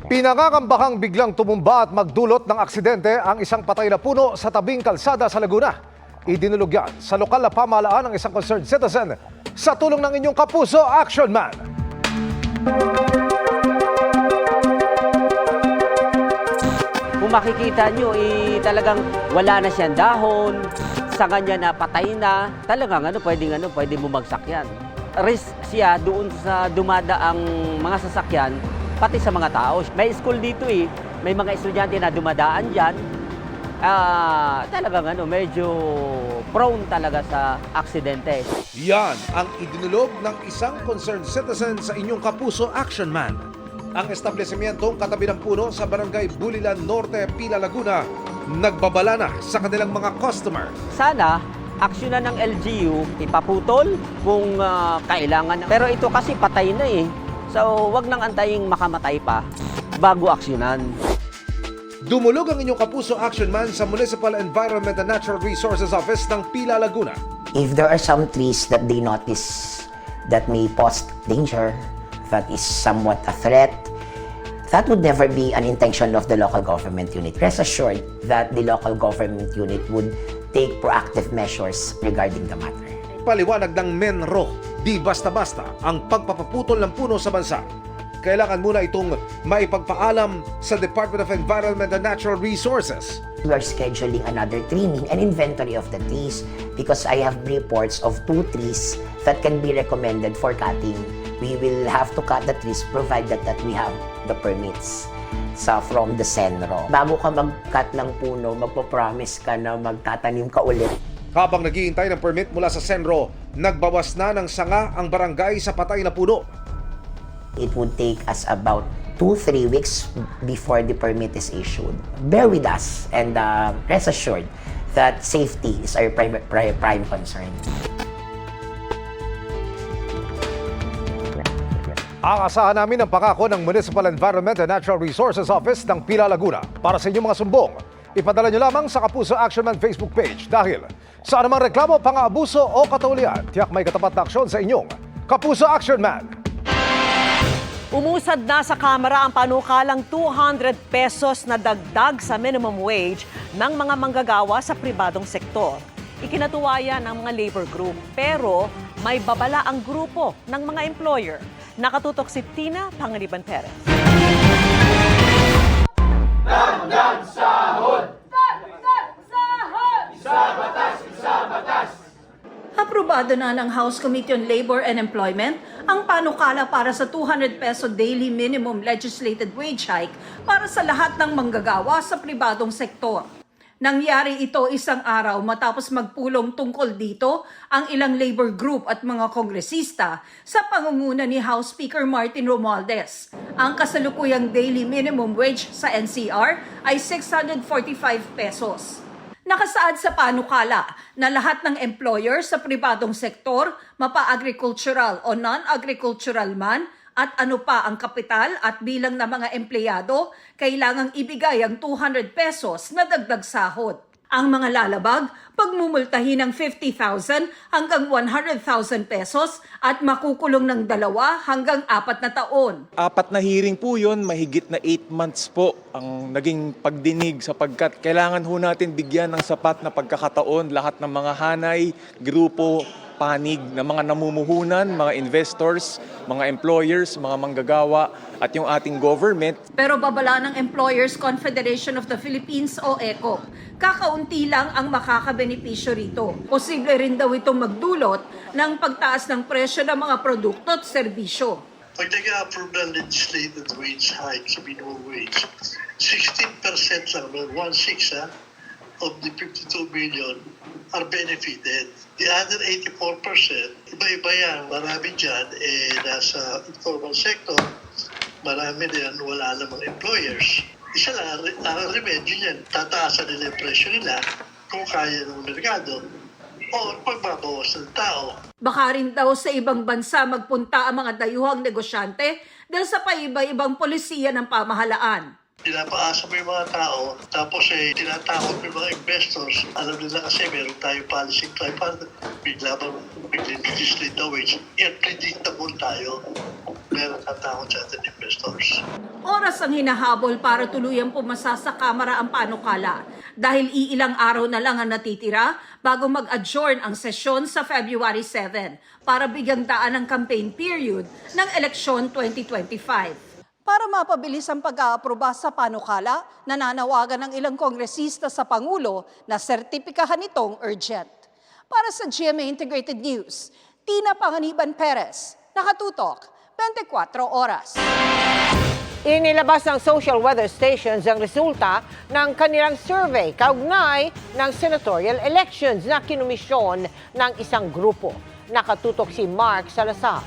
Pinangangambahang biglang tumumba at magdulot ng aksidente ang isang patay na puno sa tabing kalsada sa Laguna. Idinulog yan sa lokal na pamahalaan ng isang concerned citizen sa tulong ng inyong kapuso Action Man. Kung makikita nyo, talagang wala na siyang dahon, sa kanya na patay na, talagang pwede bumagsak yan. Risk siya doon sa dumadaang mga sasakyan, pati sa mga tao. May school dito may mga estudyante na dumadaan dyan. Talagang medyo prone talaga sa aksidente. Yan ang idinulog ng isang concerned citizen sa inyong kapuso Action Man. Ang establishmentong katabi ng puno sa Barangay Bulilan Norte, Pila, Laguna, nagbabala na sa kanilang mga customer. Sana, aksyonan ng LGU, ipaputol kung kailangan. Pero ito kasi patay na So, wag nang antayin makamatay pa bago aksyonan. Dumulog ang inyong kapuso Action Man sa Municipal Environment and Natural Resources Office ng Pila, Laguna. If there are some trees that they notice that may pose danger, that is somewhat a threat, that would never be an intention of the local government unit. Rest assured that the local government unit would take proactive measures regarding the matter. Paliwanag ng Menro, di basta-basta ang pagpapaputol ng puno sa bansa. Kailangan muna itong maipagpaalam sa Department of Environment and Natural Resources. We are scheduling another trimming and inventory of the trees because I have reports of 2 trees that can be recommended for cutting. We will have to cut the trees provided that we have the permits from the Senro. Bago ka mag-cut ng puno, magpo-promise ka na magtatanim ka ulit. Habang naghihintay ng permit mula sa Senro, nagbawas na ng sanga ang barangay sa patay na puno. It would take us about 2-3 weeks before the permit is issued. Bear with us and rest assured that safety is our prime concern. Aasahan namin ang pangako ng Municipal Environment and Natural Resources Office ng Pila, Laguna. Para sa inyong mga sumbong, ipadala nyo lamang sa Kapuso Action Man Facebook page dahil sa anumang reklamo, pang-aabuso o kataulian, tiyak may katapat na aksyon sa inyong Kapuso Action Man. Umusad na sa Kamara ang panukalang 200 pesos na dagdag sa minimum wage ng mga manggagawa sa pribadong sektor. Ikinatuwa yan ng mga labor group pero may babala ang grupo ng mga employer. Nakatutok si Tina Pangaliban Perez. Dagdag sahod! Dagdag sahod! Isa batas, isa batas! Aprobado na ng House Committee on Labor and Employment ang panukala para sa 200 peso daily minimum legislated wage hike para sa lahat ng manggagawa sa pribadong sektor. Nangyari ito isang araw matapos magpulong tungkol dito ang ilang labor group at mga kongresista sa pangunguna ni House Speaker Martin Romualdez. Ang kasalukuyang daily minimum wage sa NCR ay 645 pesos. Nakasaad sa panukala na lahat ng employer sa pribadong sektor, mapa-agricultural o non-agricultural man, at ano pa ang kapital at bilang ng mga empleyado, kailangang ibigay ang 200 pesos na dagdag sahod. Ang mga lalabag, pagmumultahin ng 50,000 hanggang 100,000 pesos at makukulong ng 2 hanggang 4 na taon. 4 na hearing po yun, mahigit na 8 months po ang naging pagdinig sapagkat kailangan ho natin bigyan ng sapat na pagkakataon lahat ng mga hanay, grupo, panig ng mga namumuhunan, mga investors, mga employers, mga manggagawa at yung ating government. Pero babala ng Employers Confederation of the Philippines o ECO, kakaunti lang ang makakabenepisyo rito. Posible rin daw itong magdulot ng pagtaas ng presyo ng mga produkto at serbisyo. Pag nag-approve ng legislated wage hike sa minimum wage, 16% lang, 1/6 of the 52 billion are benefited. The other 84%, iba-iba yan. Marami dyan, nasa informal sector, marami din wala namang employers. Isa lang, ang remedyo niyan, tataasan nila yung presyo nila kung kaya ng merkado o pagbabawas ng tao. Baka rin daw sa ibang bansa magpunta ang mga dayuhang negosyante dahil sa paiba-ibang polisiya ng pamahalaan. Pinapaasa mo yung mga tao, tapos tinatakot mo yung mga investors. Alam nila kasi meron tayong policy tripod, bigla legislate the wage. Yet predictable tayo. Meron tatakot sa ating investors. investors. Oras ang hinahabol para tuluyang pumasa sa Kamara ang panukala dahil iilang araw na lang ang natitira bago mag-adjourn ang sesyon sa February 7 para bigyang daan ang campaign period ng eleksyon 2025. Para mapabilis ang pag-aaproba sa panukala, nananawagan ng ilang kongresista sa Pangulo na sertipikahan itong urgent. Para sa GMA Integrated News, Tina Panganiban Perez, nakatutok, 24 oras. Inilabas ng social weather stations ang resulta ng kanilang survey kaugnay ng senatorial elections na kinumisyon ng isang grupo. Nakatutok si Mark Salazar.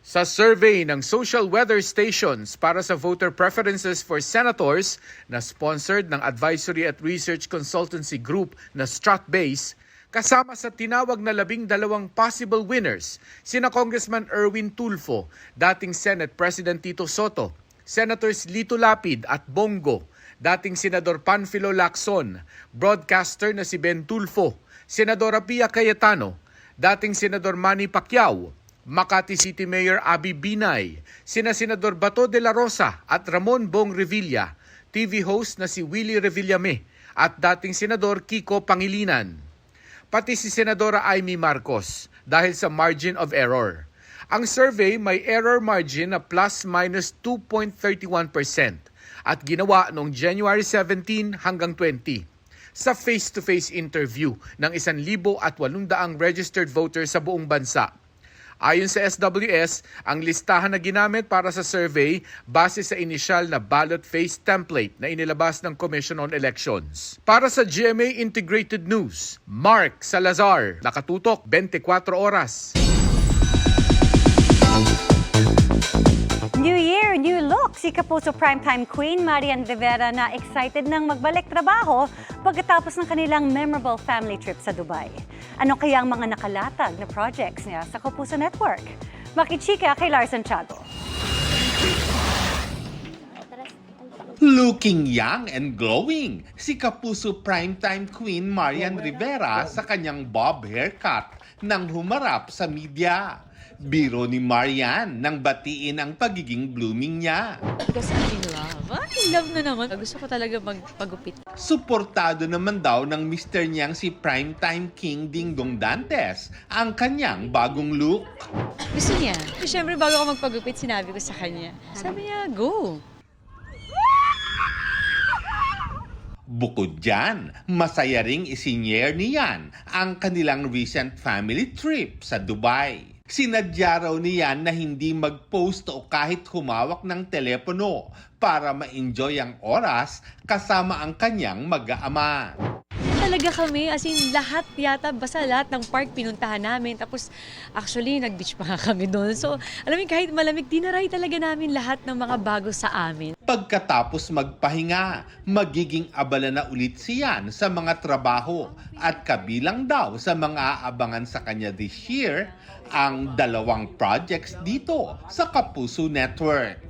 Sa survey ng social weather stations para sa voter preferences for senators na sponsored ng advisory at research consultancy group na Stratbase, kasama sa tinawag na 12 possible winners, sina Congressman Erwin Tulfo, dating Senate President Tito Soto, Senators Lito Lapid at Bongo, dating Senador Panfilo Lacson, broadcaster na si Ben Tulfo, Senadora Pia Cayetano, dating Senador Manny Pacquiao, Makati City Mayor Abby Binay, sina Senador Bato de la Rosa at Ramon Bong Revilla, TV host na si Willie Revillame at dating Senador Kiko Pangilinan. Pati si Senadora Amy Marcos dahil sa margin of error. Ang survey may error margin na plus-minus 2.31% at ginawa noong January 17 hanggang 20 sa face-to-face interview ng 1,800 registered voters sa buong bansa. Ayon sa SWS, ang listahan na ginamit para sa survey base sa inisyal na ballot face template na inilabas ng Commission on Elections. Para sa GMA Integrated News, Mark Salazar, nakatutok 24 oras. New Year, new look! Si Kapuso Primetime Queen Marian Rivera na excited nang magbalik trabaho pagkatapos ng kanilang memorable family trip sa Dubai. Ano kaya ang mga nakalatag na projects niya sa Kapuso Network? Makichika kay Lars Santiago. Looking young and glowing, si Kapuso Primetime Queen Marian Rivera sa kanyang bob haircut nang humarap sa media. Biro ni Marian nang batiin ang pagiging blooming niya. Because I'm in love. In love na naman. Gusto ko talaga magpagupit. Suportado naman daw ng mister niyang si Primetime King Dingdong Dantes ang kanyang bagong look. Gusto niya. Siyempre, bago ako magpagupit, sinabi ko sa kanya. Sabi niya, go. Bukod dyan, masaya ring isinyer niyan ang kanilang recent family trip sa Dubai. Sinadya raw niyan na hindi mag-post o kahit humawak ng telepono para ma-enjoy ang oras kasama ang kanyang mag-aama. Talaga kami, as in lahat yata, basta lahat ng park pinuntahan namin. Tapos actually, nag-beach pa nga kami doon. So, alam mo, kahit malamig, dinaray talaga namin lahat ng mga bago sa amin. Pagkatapos magpahinga, magiging abala na ulit siyan sa mga trabaho at kabilang daw sa mga aabangan sa kanya this year ang 2 projects dito sa Kapuso Network.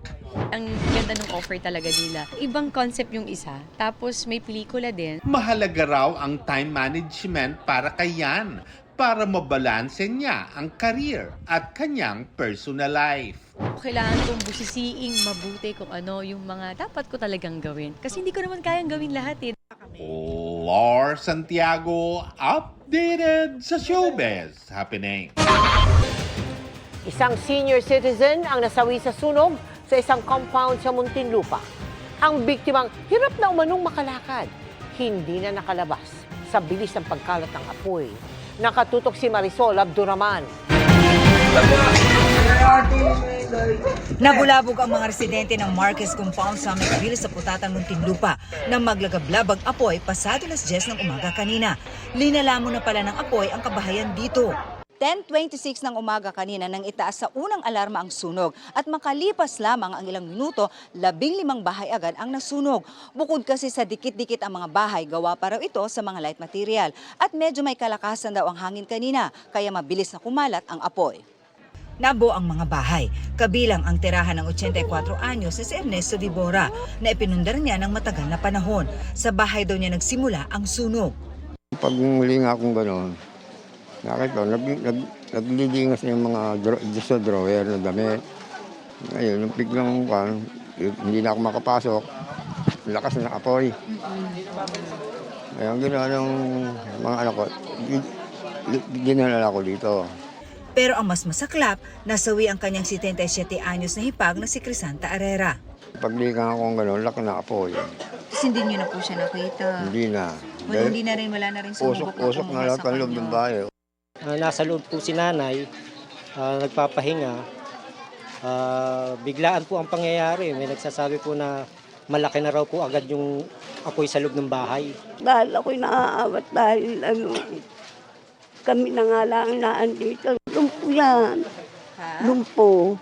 Ang ganda ng offer talaga nila. Ibang concept yung isa, tapos may pelikula din. Mahalaga raw ang time management para kayan para mabalanse niya ang career at kanyang personal life. Kailangan kong busisiing mabuti kung ano yung mga dapat ko talagang gawin. Kasi hindi ko naman kayang gawin lahat eh. Lars Santiago, updated sa showbiz happening. Isang senior citizen ang nasawi sa sunog sa isang compound sa Muntinlupa. Ang biktimang hirap na umanong makalakad, hindi na nakalabas sa bilis ng pagkalat ng apoy. Nakatutok si Marisol Abduraman. Nabulabog ang mga residente ng Marquez Compound sa Mecaville sa Putatan, Muntinlupa na maglagablabag apoy pasado las 10 ng umaga kanina. Linalamon na pala ng apoy ang kabahayan dito. 10:26 ng umaga kanina nang itaas sa unang alarma ang sunog at makalipas lamang ang ilang minuto, 15 bahay agad ang nasunog. Bukod kasi sa dikit-dikit ang mga bahay, gawa pa raw ito sa mga light material at medyo may kalakasan daw ang hangin kanina kaya mabilis na kumalat ang apoy. Nabuo ang mga bahay, kabilang ang tirahan ng 84 anyos na si Ernesto Vibora na ipinundar niya ng matagal na panahon. Sa bahay daw niya nagsimula ang sunog. Pag muli nga akong gano'n, nakita, naglilinis ng mga drawer na damit. Ngayon, nung biglang hindi na ako makapasok, lakas ng apoy. Kaya ang ginawa ng mga anak ko, dinala ko dito. Pero ang mas masaklap, nasawi ang kanyang 77 anyos na hipag na si Crisanta Arrera. Paglikan ako ng gano'n, laki na apoy. Kasi hindi niyo na po siya nakita. Hindi na. Wala na rin sumubok Usok na lahat ang loob ng bahay. Nasa loob po si nanay, nagpapahinga. Biglaan po ang pangyayari. May nagsasabi po na malaki na raw po agad yung apoy sa loob ng bahay. Dahil ako'y naaawat dahil kami na nga lang naandito. Lumpo yan. Lumpo.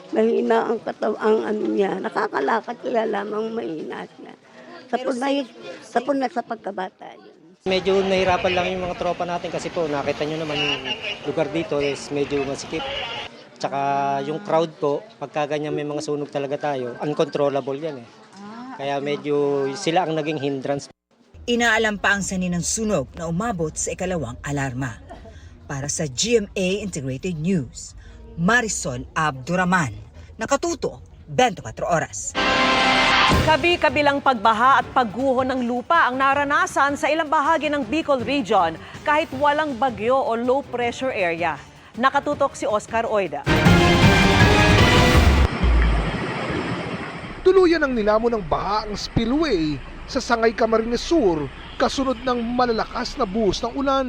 Mahina ang ang niya. Nakakalakad kaya lamang mahina siya. Tapos na sa pagkabata yun. Medyo nahirapan lang yung mga tropa natin kasi po nakita nyo naman yung lugar dito is medyo masikip. Tsaka yung crowd po, pagka ganyan may mga sunog talaga tayo, uncontrollable yan eh. Kaya medyo sila ang naging hindrance. Inaalam pa ang sanhi ng sunog na umabot sa ikalawang alarma. Para sa GMA Integrated News, Marisol Abduraman, nakatuto 24 oras. Kabi-kabilang pagbaha at pagguho ng lupa ang naranasan sa ilang bahagi ng Bicol Region kahit walang bagyo o low pressure area. Nakatutok si Oscar Oida. Tuluyan ang nilamon ng baha ang spillway sa Sangay Camarines Sur kasunod ng malalakas na buhos ng ulan.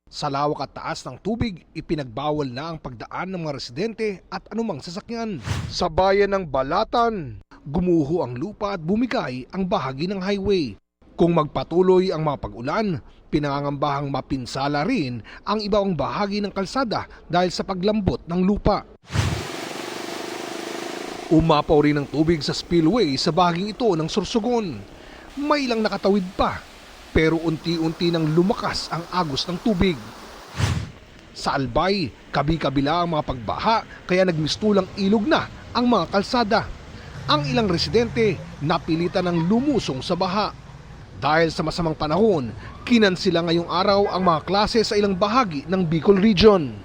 Sa lawak at taas ng tubig, ipinagbawal na ang pagdaan ng mga residente at anumang sasakyan. Sa bayan ng Balatan, gumuho ang lupa at bumigay ang bahagi ng highway. Kung magpatuloy ang mga pag-ulan, pinangangambahang mapinsala rin ang ibang bahagi ng kalsada dahil sa paglambot ng lupa. Umapaw rin ang tubig sa spillway sa bahaging ito ng Sorsogon. May ilang nakatawid pa, pero unti-unti nang lumakas ang agos ng tubig. Sa Albay, kabi-kabila ang mga pagbaha kaya nagmistulang ilog na ang mga kalsada. Ang ilang residente napilitan ng lumusong sa baha. Dahil sa masamang panahon, kinansila ngayong araw ang mga klase sa ilang bahagi ng Bicol Region.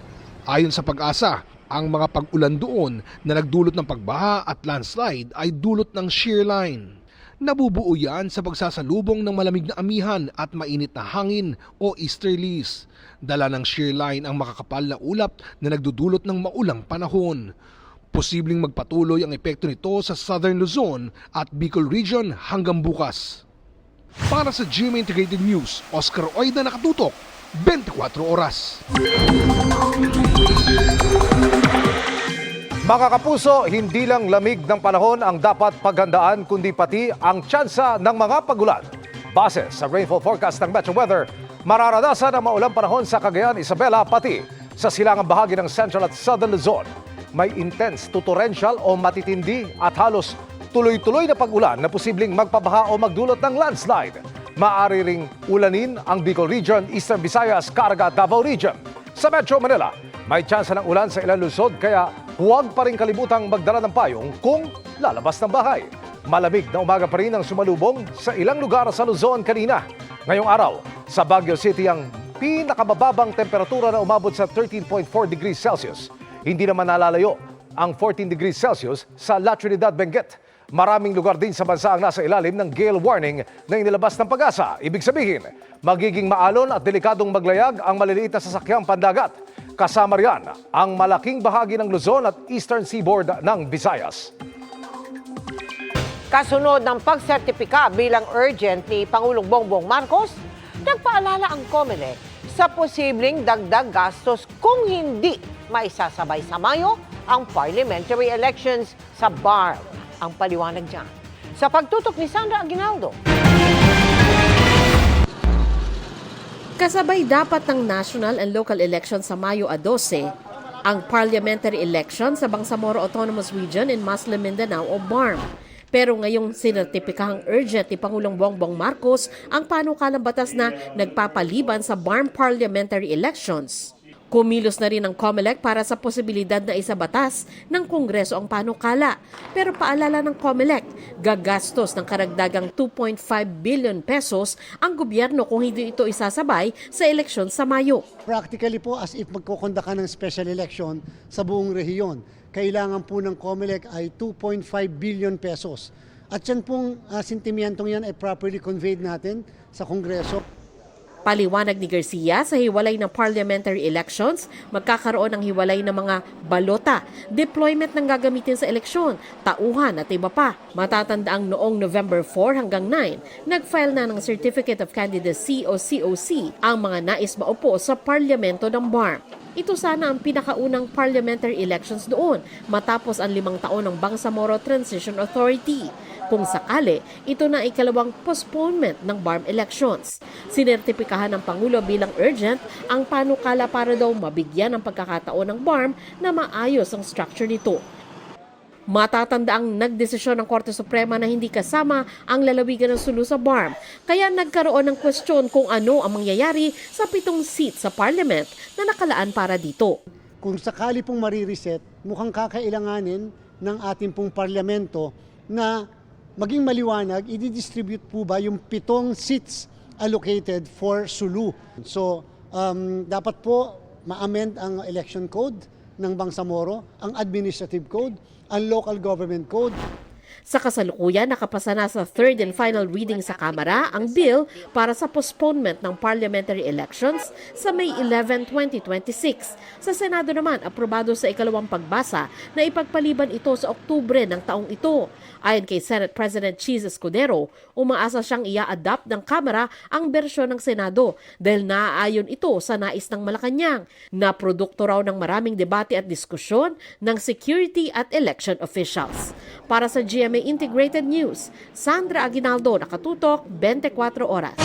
Ayon sa Pag-asa, ang mga pag-ulan doon na nagdulot ng pagbaha at landslide ay dulot ng shear line. Nabubuo yan sa pagsasalubong ng malamig na amihan at mainit na hangin o easterlies. Dala ng shear line ang makakapal na ulap na nagdudulot ng maulang panahon. Posibleng magpatuloy ang epekto nito sa Southern Luzon at Bicol Region hanggang bukas. Para sa GMA Integrated News, Oscar Oida, nakatutok 24 oras. Mga kapuso, hindi lang lamig ng panahon ang dapat paghandaan kundi pati ang tsansa ng mga pagulan. Base sa rainfall forecast ng Metro Weather, mararanasan ang maulang panahon sa Cagayan, Isabela pati sa silangang bahagi ng Central at Southern Luzon. May intense to torrential o matitindi at halos tuloy-tuloy na pag-ulan na posibleng magpabaha o magdulot ng landslide. Maaari ring ulanin ang Bicol Region, Eastern Visayas, Caraga at Davao Region. Sa Metro Manila, may tsansa ng ulan sa ilang lungsod kaya huwag pa rin kalimutang magdala ng payong kung lalabas ng bahay. Malamig na umaga pa rin ang sumalubong sa ilang lugar sa Luzon kanina. Ngayong araw, sa Baguio City ang pinakamababang temperatura na umabot sa 13.4 degrees Celsius. Hindi naman nalalayo ang 14 degrees Celsius sa La Trinidad, Benguet. Maraming lugar din sa bansa ang nasa ilalim ng gale warning na inilabas ng Pag-asa. Ibig sabihin, magiging maalon at delikadong maglayag ang maliliit na sasakyang pandagat. Kasama riyan ang malaking bahagi ng Luzon at Eastern Seaboard ng Visayas. Kasunod ng pagsertipika bilang urgent ni Pangulong Bongbong Marcos, nagpaalala ang COMELEC sa posibleng dagdag gastos kung hindi maisasabay sa Mayo ang parliamentary elections sa BARM. Ang paliwanag dyan sa pagtutok ni Sandra Aguinaldo. Kasabay dapat ng national and local elections sa Mayo 12, ang parliamentary election sa Bangsamoro Autonomous Region in Muslim Mindanao o BARM. Pero ngayong sinertipikahang urgent ni Pangulong Bongbong Marcos ang panukalang batas na nagpapaliban sa BARM parliamentary elections. Kumilos na rin ang COMELEC para sa posibilidad na isabatas ng Kongreso ang panukala. Pero paalala ng COMELEC, gagastos ng karagdagang 2.5 billion pesos ang gobyerno kung hindi ito isasabay sa eleksyon sa Mayo. Practically po as if magkukonda ka ng special election sa buong rehiyon. Kailangan po ng COMELEC ay 2.5 billion pesos. At yan pong sentimentong yan ay properly conveyed natin sa Kongreso. Paliwanag ni Garcia, sa hiwalay ng parliamentary elections, magkakaroon ng hiwalay ng mga balota, deployment ng gagamitin sa eleksyon, tauhan at iba pa. Matatandaang noong November 4 hanggang 9, nag-file na ng Certificate of Candidacy o COC ang mga nais maupo sa parlamento ng BARM. Ito sana ang pinakaunang parliamentary elections doon matapos ang 5 taon ng Bangsamoro Transition Authority. Kung sakali, ito na ikalawang postponement ng BARM elections. Sinertipikahan ng Pangulo bilang urgent ang panukala para daw mabigyan ng pagkakataon ng BARM na maayos ang structure nito. Matatandaang nagdesisyon ng Korte Suprema na hindi kasama ang lalawigan ng Sulu sa BARM, kaya nagkaroon ng kwestiyon kung ano ang mangyayari sa 7 seat sa Parliament na nakalaan para dito. Kung sakali pong marireset, mukhang kakailanganin ng ating pong parlamento na maging maliwanag, i-distribute po ba yung 7 seats allocated for Sulu. So, dapat po ma-amend ang election code ng Bangsamoro, ang administrative code, ang local government code. Sa kasalukuyan, nakapasa na sa third and final reading sa Kamara ang bill para sa postponement ng parliamentary elections sa May 11, 2026. Sa Senado naman, aprobado sa ikalawang pagbasa na ipagpaliban ito sa Oktubre ng taong ito. Ayon kay Senate President Cheese Escudero, umaasa siyang ia-adapt ng Kamara ang bersyon ng Senado dahil naaayon ito sa nais ng Malacanang na produkto raw ng maraming debate at diskusyon ng security at election officials. Para sa GMA Integrated News, Sandra Aguinaldo, Nakatutok, 24 Oras.